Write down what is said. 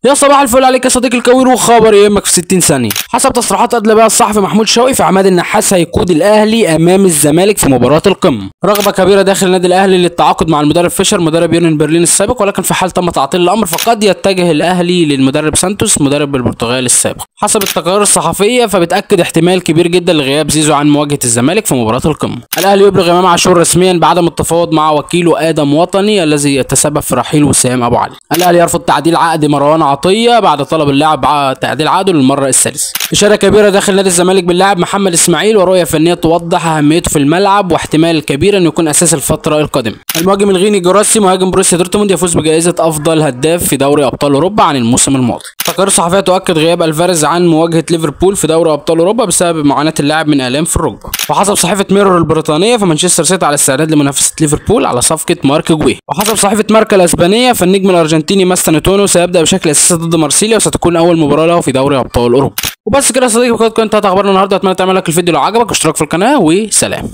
يا صباح الفل عليك يا صديقي الكوير، وخبر يهمك في 60 ثانيه. حسب تصريحات ادلى بها الصحفي محمود شوقي، في عماد النحاس هيقود الاهلي امام الزمالك في مباراه القمه. رغبه كبيره داخل النادي الاهلي للتعاقد مع المدرب فيشر مدرب يونيون برلين السابق، ولكن في حال تم تعطيل الامر فقد يتجه الاهلي للمدرب سانتوس مدرب البرتغال السابق. حسب التقارير الصحفيه فبتاكد احتمال كبير جدا لغياب زيزو عن مواجهه الزمالك في مباراه القمه. الاهلي يبلغ امام عاشور رسميا بعدم التفاوض مع وكيله ادم وطني الذي يتسبب في رحيل وسام ابو علي. الاهلي يرفض تعديل عقد مروان عطيه بعد طلب اللاعب تعديل عقده للمره الثالثه. اشاره كبيره داخل نادي الزمالك باللاعب محمد اسماعيل، ورؤيه فنيه توضح اهميته في الملعب واحتمال كبير انه يكون اساس الفتره القادمه. المهاجم الغيني جوراسي مهاجم بروسيا دورتموند يفوز بجائزه افضل هداف في دوري ابطال اوروبا عن الموسم الماضي. تقارير صحفيه تؤكد غياب الفاريز عن مواجهه ليفربول في دوري ابطال اوروبا بسبب معاناه اللاعب من الام في الركبه. وحسب صحيفه ميرور البريطانيه فمانشستر سيتي على استعداد لمنافسه ليفربول على صفقه مارك جوي. وحسب صحيفه ماركا الاسبانيه فالنجم الارجنتيني ماستانيتونو سيبدا بشكل اساسي ضد مارسيليا، وستكون اول مباراه له في دوري ابطال اوروبا. وبس كده يا صديقي، كنت اخبارنا النهارده. اتمنى تعمل لك الفيديو لو عجبك، اشتراك في القناه، وسلام.